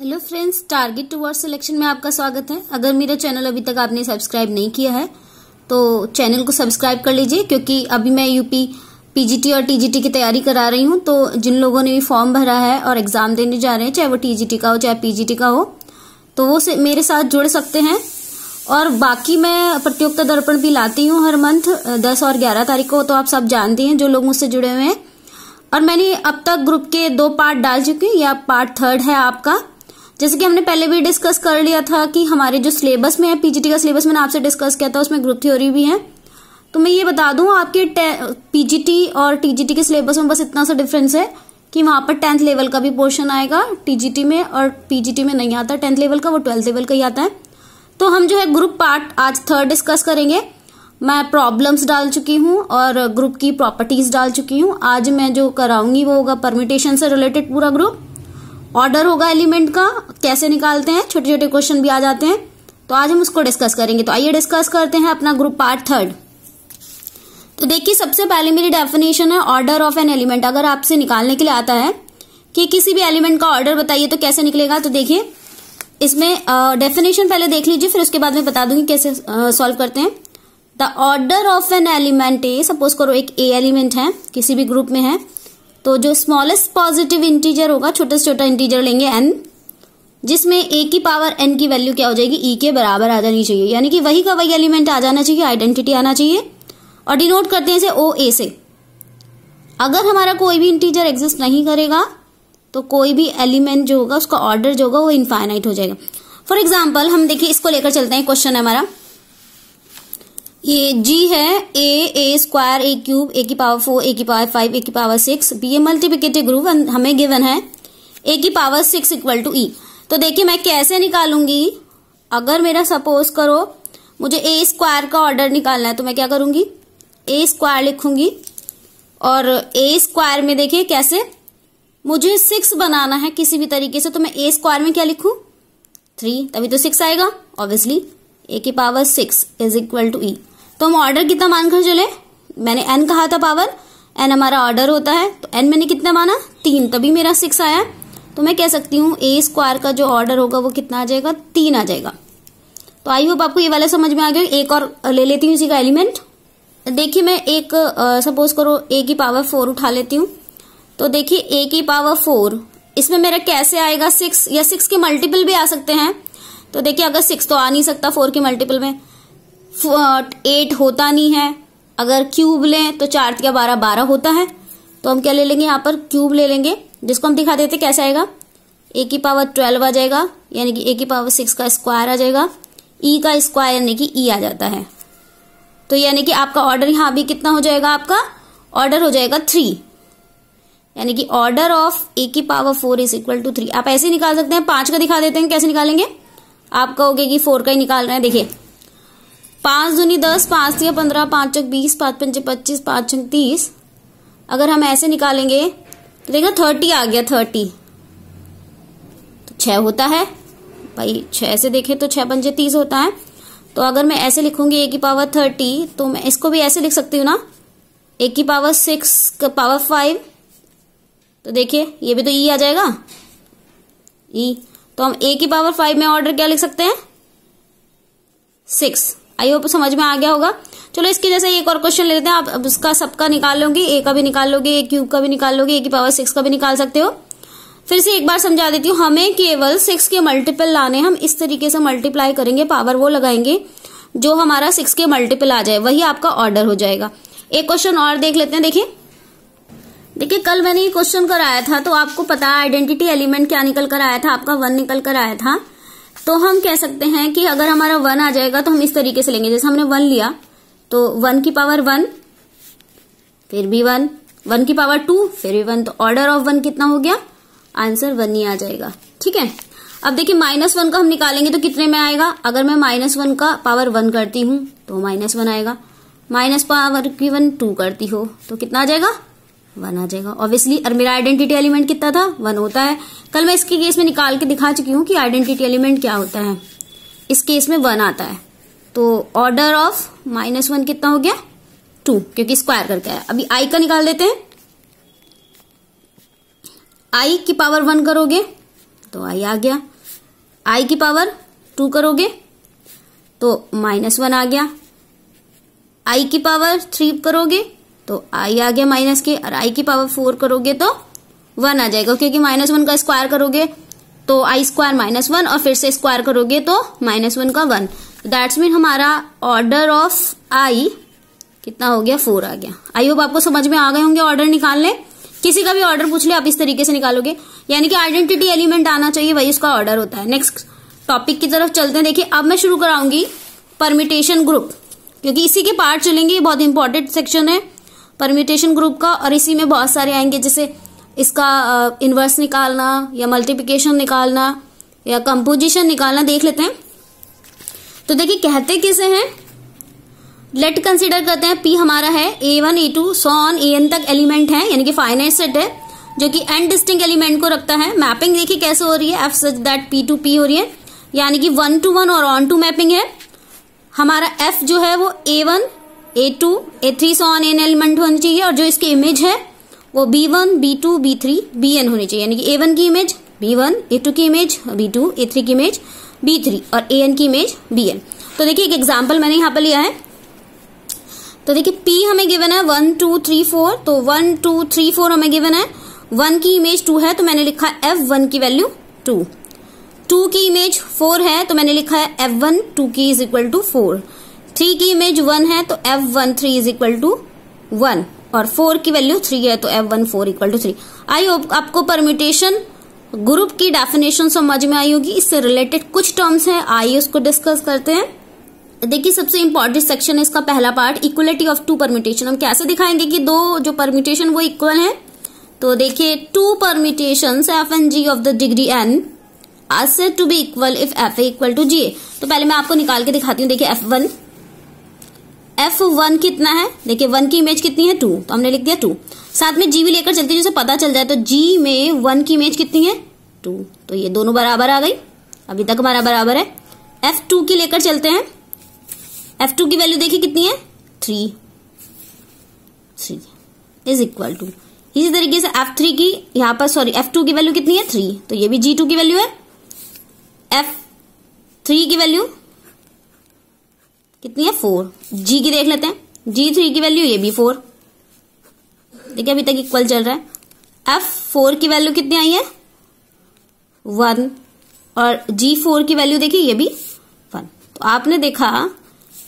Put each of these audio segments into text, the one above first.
Hello friends, target towards selection में आपका स्वागत है। अगर मेरा चैनल अभी तक आपने सब्सक्राइब नहीं किया है तो चैनल को सब्सक्राइब कर लीजिए, क्योंकि अभी मैं यूपी पीजीटी और टीजीटी की तैयारी करा रही हूं। तो जिन लोगों ने भी फॉर्म भरा है और एग्जाम देने जा रहे हैं, चाहे वो टीजीटी का हो चाहे पीजीटी का हो, तो वो मेरे साथ जुड़ सकते हैं। और बाकी मैं प्रतियोगिता दर्पण भी लाती हूँ हर मंथ 10 और 11 तारीख को, तो आप सब जानते हैं जो लोग मुझसे जुड़े हुए हैं। और मैंने अब तक ग्रुप के 2 पार्ट डाल चुकी हूँ, या पार्ट 3 है आपका। जैसे कि हमने पहले भी डिस्कस कर लिया था कि हमारे जो सिलेबस में है, पीजीटी का सिलेबस मैंने आपसे डिस्कस किया था, उसमें ग्रुप थ्योरी भी है। तो मैं ये बता दूं, आपके पीजीटी और टीजीटी के सिलेबस में बस इतना सा डिफरेंस है कि वहां पर 10th लेवल का भी पोर्शन आएगा टीजीटी में, और पीजीटी में नहीं आता 10th लेवल का, वो 12th लेवल का ही आता है। तो हम जो है ग्रुप पार्ट आज 3 डिस्कस करेंगे। मैं प्रॉब्लम्स डाल चुकी हूँ और ग्रुप की प्रॉपर्टीज डाल चुकी हूँ। आज मैं जो कराऊंगी वो होगा परम्यूटेशन से रिलेटेड पूरा ग्रुप। ऑर्डर होगा एलिमेंट का, कैसे निकालते हैं, छोटे छोटे क्वेश्चन भी आ जाते हैं, तो आज हम उसको डिस्कस करेंगे। तो आइए डिस्कस करते हैं अपना ग्रुप पार्ट 3। तो देखिए, सबसे पहले मेरी डेफिनेशन है ऑर्डर ऑफ एन एलिमेंट। अगर आपसे निकालने के लिए आता है कि किसी भी एलिमेंट का ऑर्डर बताइए तो कैसे निकलेगा, तो देखिए इसमें डेफिनेशन पहले देख लीजिए, फिर उसके बाद मैं बता दूंगी कैसे सॉल्व करते हैं। The order of an element A, suppose करो एक ए एलिमेंट है, किसी भी ग्रुप में है, तो जो स्मॉलेस्ट पॉजिटिव इंटीजर होगा, छोटे से छोटा इंटीजर लेंगे n, जिसमें a की पावर n की वैल्यू क्या हो जाएगी, e के बराबर आ जानी चाहिए। यानी कि वही का वही एलिमेंट आ जाना चाहिए, आइडेंटिटी आना चाहिए। और डिनोट करते हैं इसे ओ ए से। अगर हमारा कोई भी इंटीजर एग्जिस्ट नहीं करेगा तो कोई भी एलिमेंट जो होगा उसका ऑर्डर जो होगा वो इनफाइनाइट हो जाएगा। फॉर एग्जाम्पल हम देखिए इसको लेकर चलते हैं। क्वेश्चन है हमारा, ये g है, a square, a cube, a की पावर 4, a की पावर 5, a की पावर 6, b ए मल्टीप्लिकेटिव ग्रुप, हमें गिवन है a की पावर 6 इक्वल टू e। तो देखिए मैं कैसे निकालूंगी, अगर मेरा सपोज करो मुझे a स्क्वायर का ऑर्डर निकालना है तो मैं क्या करूंगी, a स्क्वायर लिखूंगी। और a स्क्वायर में देखिए कैसे, मुझे 6 बनाना है किसी भी तरीके से, तो मैं a स्क्वायर में क्या लिखूं, 3, तभी तो 6 आएगा ऑब्वियसली। a की power 6 is equal to e। तो हम ऑर्डर कितना मानकर चले, मैंने n कहा था पावर, n हमारा ऑर्डर होता है, तो n मैंने कितना माना, 3, तभी मेरा 6 आया। तो मैं कह सकती हूँ a स्क्वायर का जो ऑर्डर होगा वो कितना आ जाएगा, 3 आ जाएगा। तो आई होप आपको ये वाला समझ में आ गया। एक और ले लेती हूँ इसी का एलिमेंट। देखिए मैं एक सपोज करो a की पावर 4 उठा लेती हूँ। तो देखिए a की पावर 4, इसमें मेरा कैसे आएगा, 6 या 6 के मल्टीपल भी आ सकते हैं। तो देखिए अगर 6 तो आ नहीं सकता 4 के मल्टीपल में, 8 होता नहीं है। अगर क्यूब लें तो 4 या 12, 12 होता है। तो हम क्या ले लेंगे, यहाँ पर क्यूब ले लेंगे, जिसको हम दिखा देते कैसे आएगा, a की पावर 12 आ जाएगा, यानी कि a की पावर 6 का स्क्वायर आ जाएगा, e का स्क्वायर यानी कि e आ जाता है। तो यानी कि आपका ऑर्डर यहाँ भी कितना हो जाएगा, आपका ऑर्डर हो जाएगा 3, यानी कि ऑर्डर ऑफ a की पावर 4 इज इक्वल टू 3। आप ऐसे निकाल सकते हैं। 5 का दिखा देते हैं कैसे निकालेंगे। आप कहोगे कि 4 का ही निकाल रहे हैं। देखिए 5 दूनी 10, 5 तिया 15, 5 चौक 20, 5 पंचे 25, 5 छंग 30। अगर हम ऐसे निकालेंगे तो देखो 30 आ गया, 30 तो 6 होता है भाई, 6 से देखे तो 6 पंचे 30 होता है। तो अगर मैं ऐसे लिखूंगी a की पावर 30, तो मैं इसको भी ऐसे लिख सकती हूँ ना, a की पावर 6 का पावर 5, तो देखिए ये भी तो e आ जाएगा, e। तो हम a की पावर 5 में ऑर्डर क्या लिख सकते हैं, 6। आई होप समझ में आ गया होगा। चलो इसके जैसे एक और क्वेश्चन ले लेते हैं। आप अब उसका सबका निकाल लोगे, a का भी निकाल लोगे, a क्यूब का भी निकाल लोगे, a की पावर 6 का भी निकाल सकते हो। फिर से एक बार समझा देती हूँ, हमें केवल 6 के मल्टीपल लाने, हम इस तरीके से मल्टीप्लाई करेंगे, पावर वो लगाएंगे जो हमारा 6 के मल्टीपल आ जाए, वही आपका ऑर्डर हो जाएगा। एक क्वेश्चन और देख लेते हैं। देखिए कल मैंने ये क्वेश्चन कराया था, तो आपको पता है आइडेंटिटी एलिमेंट क्या निकल कर आया था, आपका 1 निकल कर आया था। तो हम कह सकते हैं कि अगर हमारा 1 आ जाएगा तो हम इस तरीके से लेंगे, जैसे हमने 1 लिया तो 1 की पावर 1, फिर भी 1, 1 की पावर 2, फिर भी 1, तो ऑर्डर ऑफ 1 कितना हो गया, आंसर 1 ही आ जाएगा। ठीक है। अब देखिए -1 का हम निकालेंगे तो कितने में आएगा, अगर मैं -1 का पावर 1 करती हूँ तो -1 आएगा, माइनस पावर की 1 2 करती हो तो कितना आ जाएगा, 1 आ जाएगा ऑब्वियसली। और मेरा आइडेंटिटी एलिमेंट कितना था, 1 होता है। कल मैं इसके केस में निकाल के दिखा चुकी हूँ कि आइडेंटिटी एलिमेंट क्या होता है। इस केस में 1 आता है, तो ऑर्डर ऑफ -1 कितना हो गया, 2, क्योंकि स्क्वायर करके आया। अभी i का निकाल देते हैं। i की पावर 1 करोगे तो i आ गया। i की पावर 2 करोगे तो -1 आ गया। i की पावर 3 करोगे तो i आ गया माइनस के, और i की पावर 4 करोगे तो 1 आ जाएगा, क्योंकि -1 का स्क्वायर करोगे तो i स्क्वायर -1, और फिर से स्क्वायर करोगे तो -1 का 1। दैट्स मीन हमारा ऑर्डर ऑफ i कितना हो गया, 4 आ गया। आई होप आपको समझ में आ गए होंगे ऑर्डर निकालने। किसी का भी ऑर्डर पूछ ले आप इस तरीके से निकालोगे, यानी कि आइडेंटिटी एलिमेंट आना चाहिए, वही उसका ऑर्डर होता है। नेक्स्ट टॉपिक की तरफ चलते हैं। देखिए अब मैं शुरू कराऊंगी परम्यूटेशन ग्रुप, क्योंकि इसी के पार्ट चलेंगे। ये बहुत इंपॉर्टेंट सेक्शन है परम्यूटेशन ग्रुप का, और इसी में बहुत सारे आएंगे, जैसे इसका इनवर्स निकालना या मल्टीप्लिकेशन निकालना या कंपोजिशन निकालना। देख लेते हैं। तो देखिए कहते किसे हैं, लेट कंसीडर करते हैं P हमारा है A1 A2 so on AN तक एलिमेंट है, यानी कि फाइनाइट सेट है जो कि n डिस्टिंक्ट एलिमेंट को रखता है। मैपिंग देखिए कैसे हो रही है, F such that P to P हो रही है, यानी कि 1 to 1 और ऑन टू मैपिंग है। हमारा F जो है वो A1 A2 A3 so on AN element होनी चाहिए, और जो इसकी इमेज है वो B1 B2 B3 Bn होनी चाहिए, यानी कि A1 की इमेज B1, A2 की इमेज B2, A3 की इमेज B3 और AN की इमेज Bn। तो देखिए एक एग्जाम्पल मैंने यहाँ पर लिया है। तो देखिए P हमें गिवन है 1 2 3 4, तो 1 2 3 4 हमें गिवन है। 1 की इमेज 2 है तो मैंने लिखा है F1 की वैल्यू 2। 2 की इमेज 4 है तो मैंने लिखा है F1 2 की इज इक्वल टू 4। 3 की इमेज 1 है तो F1 3 इज इक्वल टू 1, और 4 की वैल्यू 3 है तो F1 4 equal to 3। I hope आपको परम्यूटेशन ग्रुप की डेफिनेशन समझ में आई होगी। इससे रिलेटेड कुछ टर्म्स हैं, आइए उसको डिस्कस करते हैं। देखिए सबसे इंपॉर्टेंट सेक्शन है इसका पहला पार्ट, इक्वलिटी ऑफ 2 परम्यूटेशन। हम कैसे दिखाएंगे कि दो जो परम्यूटेशन वो इक्वल है। तो देखिए 2 permutations f and g of the degree n are said to be equal if f equal to g। तो पहले मैं आपको निकाल के दिखाती हूँ। देखिए f1 कितना है, देखिए 1 की इमेज कितनी है 2, तो हमने लिख दिया 2। साथ में g भी लेकर चलते हैं, जिसे पता चल जाए। तो g में 1 की इमेज कितनी है 2, तो ये दोनों बराबर आ गई। अभी तक हमारा बराबर है। f2 की लेकर चलते हैं। F2 की वैल्यू देखिए कितनी है 3 इज इक्वल टू। इसी तरीके से F3 की यहाँ पर F2 की वैल्यू कितनी है 3, तो ये भी G2 की वैल्यू है। F3 की वैल्यू कितनी है 4। G की देख लेते हैं, G3 की वैल्यू ये भी 4। देखिए अभी तक इक्वल चल रहा है। F4 की वैल्यू कितनी आई है 1, और G4 की वैल्यू देखिए ये भी 1। तो आपने देखा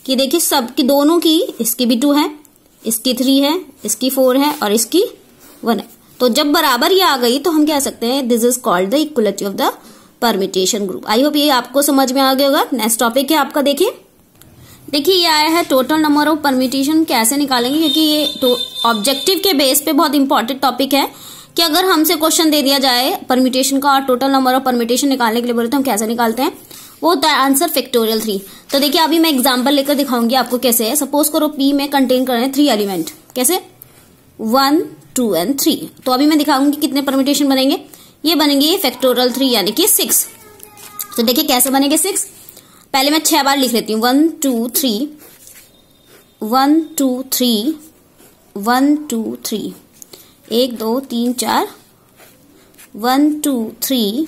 कि देखिए सबकी दोनों की, इसकी भी 2 है, इसकी 3 है, इसकी 4 है और इसकी 1 है। तो जब बराबर ये आ गई तो हम कह सकते हैं this is called the equality of the permutation group. I hope ये आपको समझ में आ गया होगा। नेक्स्ट टॉपिक है आपका। देखिए ये आया है टोटल नंबर ऑफ परम्यूटेशन कैसे निकालेंगे, क्योंकि ये तो ऑब्जेक्टिव के बेस पे बहुत इंपॉर्टेंट टॉपिक है कि अगर हमसे क्वेश्चन दे दिया जाए परम्यूटेशन का और टोटल नंबर ऑफ परम्यूटेशन निकालने के लिए बोले तो हम कैसे निकालते हैं, वो होता है आंसर फैक्टोरियल 3। तो देखिए अभी मैं एग्जांपल लेकर दिखाऊंगी आपको कैसे है। सपोज करो P में कंटेन कर रहे हैं 3 एलिमेंट, कैसे 1 2 एंड 3। तो अभी मैं दिखाऊंगी कितने परम्यूटेशन बनेंगे। ये बनेंगे फैक्टोरियल 3 यानी कि 6। तो देखिए कैसे बनेंगे 6। पहले मैं 6 बार लिख लेती हूँ 1 2 3 1 2 3 1 2 3 1 2 3 4 1 2 3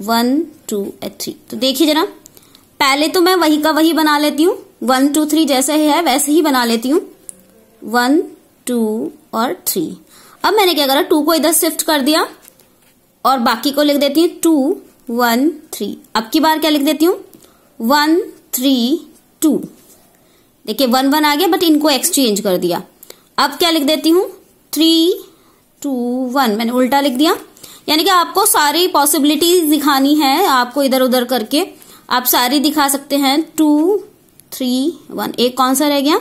1 2 3। तो देखिए जरा, पहले तो मैं वही का वही बना लेती हूँ, 1 2 3 जैसे है वैसे ही बना लेती हूँ, 1 2 और 3। अब मैंने क्या करा, 2 को इधर शिफ्ट कर दिया और बाकी को लिख देती हूँ 2 1 3। अब की बार क्या लिख देती हूँ 1 3 2। देखिए 1 1 आ गया, बट इनको एक्सचेंज कर दिया। अब क्या लिख देती हूँ 3 2 1, मैंने उल्टा लिख दिया। यानी कि आपको सारी पॉसिबिलिटीज दिखानी है, आपको इधर उधर करके आप सारी दिखा सकते हैं। 2 3 1, एक कौन सा रह गया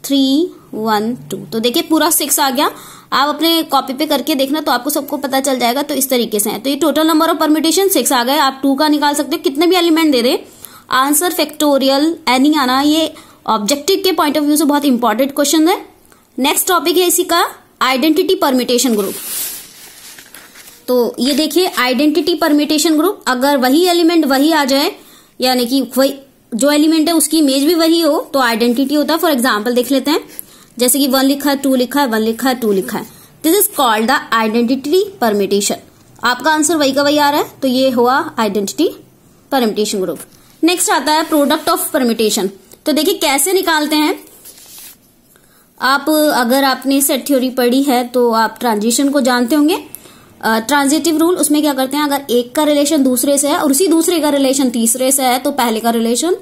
3 1 2। तो देखिए पूरा 6 आ गया। आप अपने कॉपी पे करके देखना तो आपको सबको पता चल जाएगा। तो इस तरीके से है। तो ये टोटल नंबर ऑफ परम्यूटेशन 6 आ गए। आप 2 का निकाल सकते हो, कितने भी एलिमेंट दे दे, आंसर फैक्टोरियल एनी आना। ये ऑब्जेक्टिव के पॉइंट ऑफ व्यू से बहुत इंपॉर्टेंट क्वेश्चन है। नेक्स्ट टॉपिक है इसी का आइडेंटिटी परम्यूटेशन ग्रुप। तो ये देखिए आइडेंटिटी परम्यूटेशन ग्रुप, अगर वही एलिमेंट वही आ जाए, यानी कि वही जो एलिमेंट है उसकी इमेज भी वही हो तो आइडेंटिटी होता है। फॉर एग्जाम्पल देख लेते हैं, जैसे कि 1 लिखा है 2 लिखा है 1 लिखा है 2 लिखा है, this is called the identity permutation. आपका आंसर वही का वही आ रहा है, तो ये हुआ आइडेंटिटी परम्यूटेशन ग्रुप। नेक्स्ट आता है प्रोडक्ट ऑफ परम्यूटेशन। तो देखिए कैसे निकालते हैं आप, अगर आपने सेट थ्योरी पढ़ी है तो आप ट्रांजिशन को जानते होंगे। ट्रांजिटिव रूल, उसमें क्या करते हैं, अगर एक का रिलेशन दूसरे से है और उसी दूसरे का रिलेशन तीसरे से है तो पहले का रिलेशन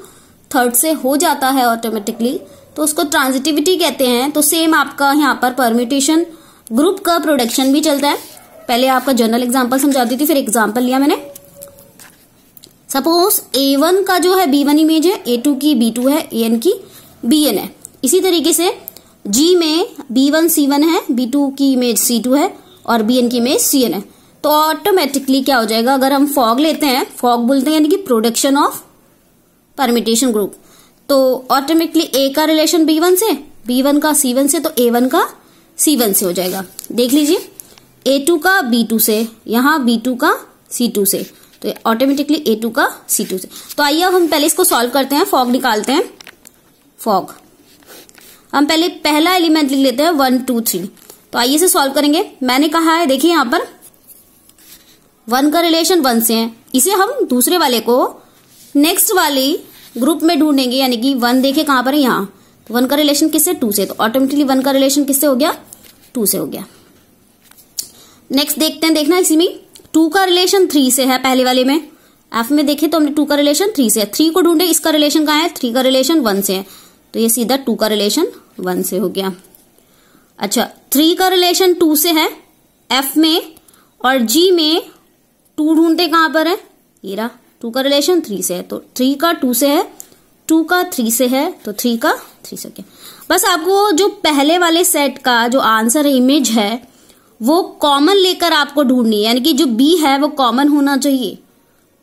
थर्ड से हो जाता है ऑटोमेटिकली, तो उसको ट्रांजिटिविटी कहते हैं। तो सेम आपका यहाँ पर परम्यूटेशन ग्रुप का प्रोडक्शन भी चलता है। पहले आपका जनरल एग्जांपल समझाती थी, फिर एग्जांपल लिया मैंने। सपोज A1 का जो है B1 इमेज है, A2 की B2 है, AN की BN है। इसी तरीके से G में B1 C1 है, B2 की इमेज C2 है और BN की इमेज CN है। तो ऑटोमेटिकली क्या हो जाएगा, अगर हम फॉग लेते हैं, फॉग बोलते हैं यानी कि प्रोडक्शन ऑफ परम्यूटेशन ग्रुप, तो ऑटोमेटिकली A का रिलेशन B1 से, B1 का C1 से, तो A1 का C1 से हो जाएगा। देख लीजिए A2 का B2 से, यहाँ B2 का C2 से, तो ऑटोमेटिकली A2 का C2 से। तो आइए अब हम पहले इसको सॉल्व करते हैं, फॉग निकालते हैं। फॉग हम पहले पहला एलिमेंट लिख लेते हैं 1 2 3। तो आइए से सॉल्व करेंगे। मैंने कहा है देखिए यहाँ पर 1 का रिलेशन 1 से है, इसे हम दूसरे वाले को नेक्स्ट वाली ग्रुप में ढूंढेंगे, यानी कि 1 देखे कहां पर है, यहाँ। तो 1 का रिलेशन किससे, 2 से, तो ऑटोमेटिकली 1 का रिलेशन किससे हो गया, 2 से हो गया। नेक्स्ट देखते हैं, देखना इसी में 2 का रिलेशन 3 से है, पहले वाले में एफ में देखे तो हमने 2 का रिलेशन 3 से है, 3 को ढूंढे, इसका रिलेशन कहाँ है, 3 का रिलेशन 1 से है, तो ये सीधा 2 का रिलेशन 1 से हो गया। अच्छा 3 का रिलेशन 2 से है एफ में, और जी में 2 ढूंढते कहां पर है, ये रहा, 2 का रिलेशन 3 से है, तो 3 का 2 से है, 2 का 3 से है, तो 3 का 3 से क्या। बस आपको जो पहले वाले सेट का जो आंसर इमेज है वो कॉमन लेकर आपको ढूंढनी है, यानी कि जो बी है वो कॉमन होना चाहिए,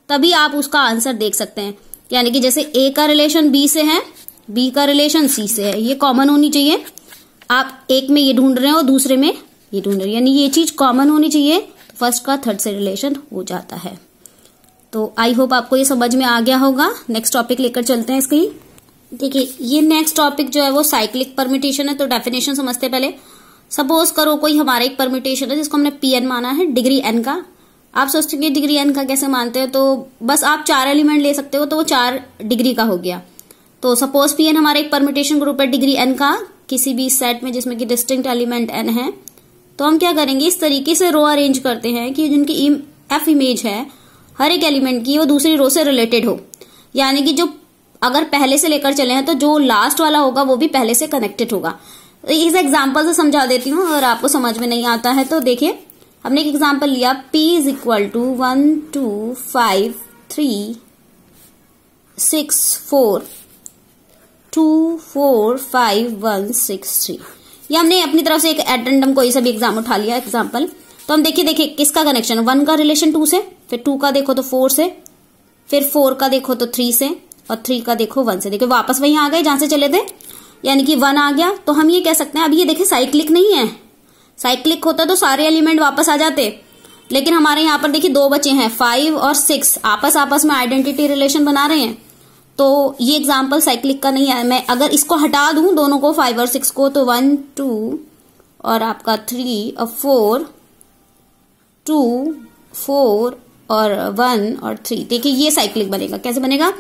तभी आप उसका आंसर देख सकते हैं। यानी कि जैसे ए का रिलेशन बी से है, बी का रिलेशन सी से है, ये कॉमन होनी चाहिए। आप एक में ये ढूंढ रहे हो, दूसरे में ये ढूंढ रहे हो, यानी ये चीज कॉमन होनी चाहिए, फर्स्ट का थर्ड से रिलेशन हो जाता है। तो आई होप आपको ये समझ में आ गया होगा। नेक्स्ट टॉपिक लेकर चलते हैं इसकी। देखिए ये नेक्स्ट टॉपिक जो है वो साइक्लिक परम्यूटेशन है। तो डेफिनेशन समझते हैं पहले। सपोज करो कोई हमारा एक परम्यूटेशन है जिसको हमने Pn माना है, डिग्री n का। आप सोचते हैं डिग्री n का कैसे मानते हैं, तो बस आप 4 एलिमेंट ले सकते हो, तो वो 4 डिग्री का हो गया। तो सपोज Pn हमारा एक परम्यूटेशन ग्रुप है डिग्री n का, किसी भी सेट में जिसमें कि डिस्टिंक्ट एलिमेंट n है। तो हम क्या करेंगे, इस तरीके से रो अरेंज करते हैं कि जिनकी एफ इमेज है हर एक एलिमेंट की वो दूसरी रो से रिलेटेड हो, यानी कि जो अगर पहले से लेकर चले हैं तो जो लास्ट वाला होगा वो भी पहले से कनेक्टेड होगा। इस एग्जाम्पल से समझा देती हूँ, अगर आपको समझ में नहीं आता है तो देखिए। हमने एक एग्जाम्पल लिया, P इज इक्वल टू 1 2 5 3 6 4 2 4 5 1 6 3। ये हमने अपनी तरफ से एक एडेंडम कोई सा भी एग्जाम उठा लिया एग्जाम्पल। तो हम देखिए किसका कनेक्शन, 1 का रिलेशन 2 से, फिर 2 का देखो तो 4 से, फिर 4 का देखो तो 3 से, और 3 का देखो 1 से। देखिए वापस वहीं आ गए जहां से चले थे, यानी कि 1 आ गया। तो हम ये कह सकते हैं, अब ये देखिए साइक्लिक नहीं है, साइक्लिक होता तो सारे एलिमेंट वापस आ जाते, लेकिन हमारे यहाँ पर देखिए 2 बचे हैं, 5 और 6 आपस में आइडेंटिटी रिलेशन बना रहे हैं। तो ये एग्जाम्पल साइक्लिक का नहीं है। मैं अगर इसको हटा दूं दोनों को, 5 और 6 को, तो 1 2 और आपका 3 और 4 2 4 और 1 और 3। देखिए ये साइक्लिक बनेगा। कैसे बनेगा,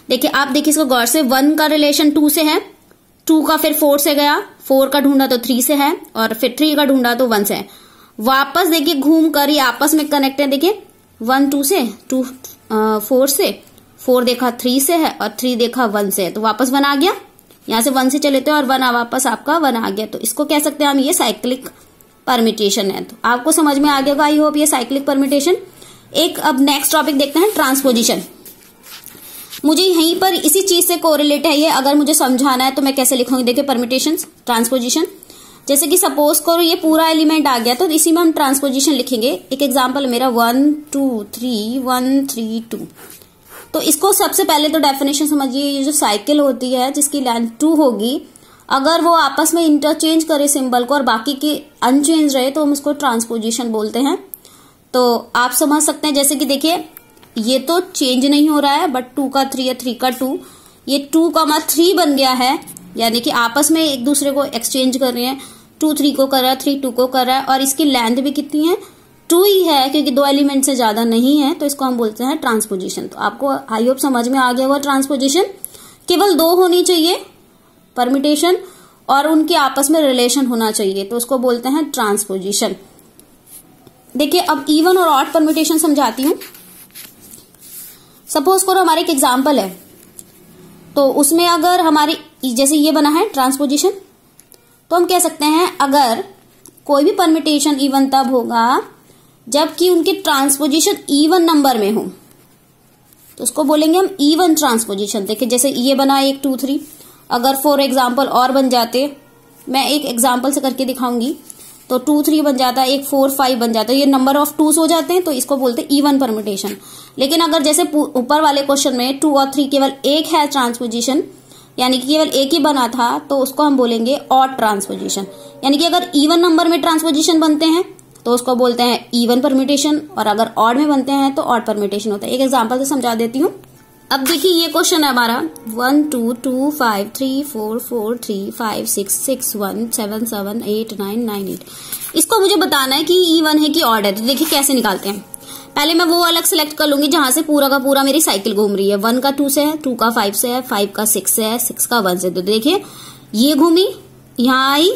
देखिए आप देखिए इसको गौर से। 1 का रिलेशन 2 से है, 2 का फिर 4 से गया, 4 का ढूंढा तो 3 से है, और फिर 3 का ढूंढा तो 1 से है। वापस देखिए घूम कर ये आपस में कनेक्ट है। देखिए 1 2 से, 2 4 से, 4 देखा 3 से है, और 3 देखा 1 से है, तो वापस 1 आ गया। यहां से 1 से चले थे और 1 वापस आपका 1 आ गया। तो इसको कह सकते हैं हम ये साइक्लिक परम्यूटेशन है। तो आपको समझ में आ गया होगा आई होप ये साइक्लिक परम्यूटेशन। एक अब नेक्स्ट टॉपिक देखते हैं, ट्रांसपोजिशन। मुझे यहीं पर इसी चीज से कोरिलेट है ये, अगर मुझे समझाना है तो मैं कैसे लिखूंगी। देखिए परम्यूटेशन ट्रांसपोजिशन, जैसे कि सपोज करो ये पूरा एलिमेंट आ गया तो इसी में हम ट्रांसपोजिशन लिखेंगे। एक एग्जांपल मेरा 1 2 3 1 3 2। तो इसको सबसे पहले तो डेफिनेशन समझिए। ये जो साइकिल होती है जिसकी लेंथ 2 होगी, अगर वो आपस में इंटरचेंज करे सिंबल को और बाकी के अनचेंज रहे तो हम उसको ट्रांसपोजिशन बोलते हैं। तो आप समझ सकते हैं, जैसे कि देखिए ये तो चेंज नहीं हो रहा है, बट 2 का 3 या 3 का 2, ये 2,3 बन गया है, यानी कि आपस में एक दूसरे को एक्सचेंज कर रहे हैं। 2 3 को कर रहा है, 3 2 को कर रहा है, और इसकी लेंथ भी कितनी है, ट्रू ही है क्योंकि 2 एलिमेंट से ज्यादा नहीं है, तो इसको हम बोलते हैं ट्रांसपोजिशन। तो आपको आई होप समझ में आ गया होगा ट्रांसपोजिशन। केवल 2 होनी चाहिए परम्यूटेशन और उनके आपस में रिलेशन होना चाहिए, तो उसको बोलते हैं ट्रांसपोजिशन। देखिए अब इवन और ऑड परम्यूटेशन समझाती हूं। सपोज करो हमारे एक एग्जाम्पल है, तो उसमें अगर हमारी जैसे ये बना है ट्रांसपोजिशन, तो हम कह सकते हैं अगर कोई भी परम्यूटेशन इवन तब होगा जबकि उनकी ट्रांसपोजिशन इवन नंबर में हो, तो उसको बोलेंगे हम इवन ट्रांसपोजिशन। देखिए जैसे ये बना 1 2 3, अगर फॉर एग्जाम्पल और बन जाते, मैं एक एग्जाम्पल से करके दिखाऊंगी, तो 2 3 बन जाता है, 1 4 5 बन जाता है, ये नंबर ऑफ 2s हो जाते हैं, तो इसको बोलते हैं इवन परम्यूटेशन। लेकिन अगर जैसे ऊपर वाले क्वेश्चन में 2 और 3 केवल एक है ट्रांसपोजिशन, यानी कि केवल एक ही बना था, तो उसको हम बोलेंगे ऑड ट्रांसपोजिशन। यानी कि अगर इवन नंबर में ट्रांसपोजिशन बनते हैं तो उसको बोलते हैं इवन परम्यूटेशन, और अगर ऑड में बनते हैं तो ऑड परम्यूटेशन होता है। एक एग्जांपल से समझा देती हूँ। अब देखिए ये क्वेश्चन है हमारा 1 2 2 5 3 4 4 3 5 6 6 1 7 7 8 9 9 8। इसको मुझे बताना है कि इवन है कि ऑड है। तो देखिए कैसे निकालते हैं। पहले मैं वो अलग सिलेक्ट कर लूंगी जहां से पूरा का पूरा मेरी साइकिल घूम रही है। 1 का 2 से है, 2 का 5 से है, 5 का 6 से है, 6 का 1 से। तो देखिए ये घूमी, यहाँ आई,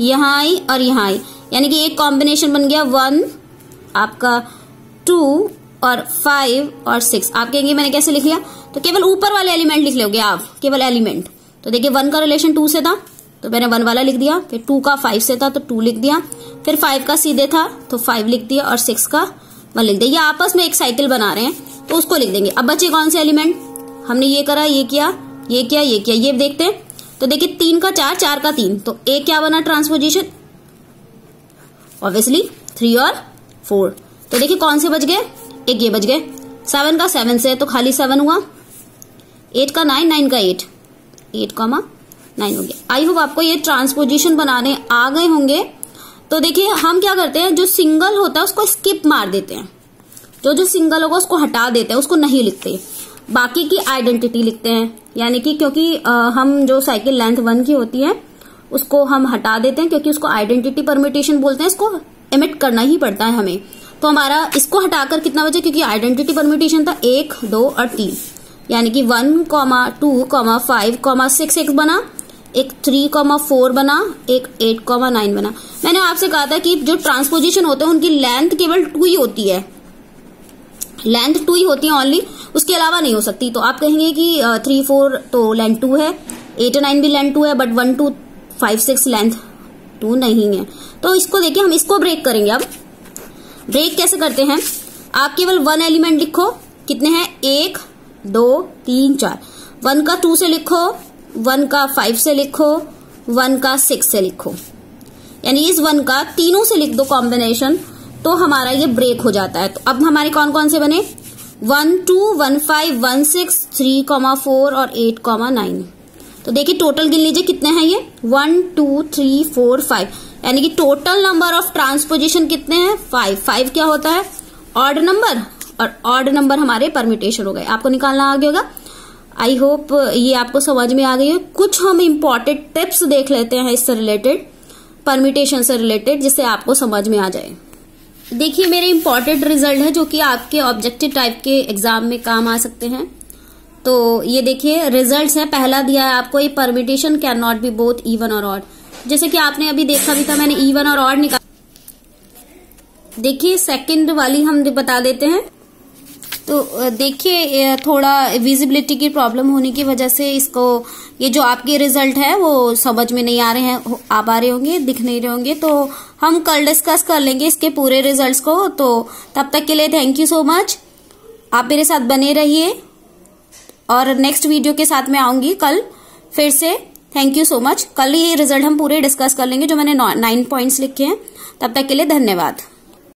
यहाँ आई और यहाँ आई, यानी कि एक कॉम्बिनेशन बन गया 1 आपका 2 और 5 और 6। आप कहेंगे मैंने कैसे लिख लिया, तो केवल ऊपर वाले एलिमेंट लिख लोगे आप, केवल एलिमेंट। तो देखिए 1 का रिलेशन 2 से था, तो मैंने 1 वाला लिख दिया, फिर 2 का 5 से था तो 2 लिख दिया, फिर 5 का सीधे था तो 5 लिख दिया और 6 का 1 लिख दिया। ये आपस में एक साइकिल बना रहे हैं, तो उसको लिख देंगे। अब बचे कौन से एलिमेंट, हमने ये करा, ये किया, ये किया, ये किया, ये देखते हैं। तो देखिए 3 का 4, 4 का 3, तो एक क्या बना ट्रांसपोजिशन, ऑब्वियसली 3 और 4। तो देखिए कौन से बच गए, एक ये बच गए। 7 का 7 से तो खाली 7 हुआ, 8 का 9, 9 का 8, 8,9 हो गया। आई होप आपको ये ट्रांसपोजिशन बनाने आ गए होंगे। तो देखिए हम क्या करते हैं, जो सिंगल होता है उसको स्किप मार देते हैं, जो सिंगल होगा उसको हटा देते हैं, उसको नहीं लिखते, बाकी की आइडेंटिटी लिखते हैं। यानी कि क्योंकि हम जो साइकिल लेंथ 1 की होती है उसको हम हटा देते हैं, क्योंकि उसको आइडेंटिटी परम्यूटेशन बोलते हैं, इसको एमिट करना ही पड़ता है हमें। तो हमारा इसको हटाकर कितना बचे, क्योंकि आइडेंटिटी परम्यूटेशन था 1 2 और 3, यानी कि 1, 2, 5, 6 एक बना, एक 3, 4 बना, एक 8, 9 बना। मैंने आपसे कहा था कि जो ट्रांसपोजिशन होते हैं उनकी लेंथ केवल 2 ही होती है, लेंथ 2 ही होती है ओनली, उसके अलावा नहीं हो सकती। तो आप कहेंगे कि 3 4 तो लेंथ 2 है, 8 9 भी लेंथ 2 है, बट 1 2 5 6 लेंथ 2 नहीं है। तो इसको देखिए हम इसको ब्रेक करेंगे। अब ब्रेक कैसे करते हैं, आप केवल 1 एलिमेंट लिखो, कितने हैं 1 2 3 4, 1 का 2 से लिखो, 1 का 5 से लिखो, 1 का 6 से लिखो, यानी इस 1 का तीनों से लिख दो कॉम्बिनेशन, तो हमारा ये ब्रेक हो जाता है। तो अब हमारे कौन कौन से बने, 1 2 1 5 1 6 3, 4 और 8, 9। तो देखिए टोटल गिन लीजिए कितने हैं ये, 1 2 3 4 5, यानी कि टोटल नंबर ऑफ ट्रांसपोजिशन कितने हैं 5। 5 क्या होता है, ऑड नंबर, और ऑड नंबर हमारे परम्यूटेशन हो गए। आपको निकालना आ गया होगा। आई होप ये आपको समझ में आ गई है। कुछ हम इम्पोर्टेंट टिप्स देख लेते हैं इससे रिलेटेड, परम्यूटेशन से रिलेटेड, जिससे आपको समझ में आ जाए। देखिए मेरे इम्पोर्टेंट रिजल्ट है जो कि आपके ऑब्जेक्टिव टाइप के एग्जाम में काम आ सकते हैं। तो ये देखिए रिजल्ट्स है। पहला दिया है आपको, ये permutation can not be both even और ऑड। जैसे कि आपने अभी देखा भी था, मैंने इवन और ऑड निकाला। देखिए सेकंड वाली हम बता देते हैं। तो देखिए थोड़ा विजिबिलिटी की प्रॉब्लम होने की वजह से इसको, ये जो आपके रिजल्ट है वो समझ में नहीं आ रहे हैं, आप आ रहे होंगे, दिख नहीं रहे होंगे। तो हम कल डिस्कस कर लेंगे इसके पूरे रिजल्ट्स को। तो तब तक के लिए थैंक यू सो मच, आप मेरे साथ बने रहिए और नेक्स्ट वीडियो के साथ मैं आऊंगी कल फिर से। Thank you so much. कल ये रिजल्ट हम पूरे डिस्कस कर लेंगे जो मैंने 9 पॉइंट्स लिखे हैं। तब तक के लिए धन्यवाद।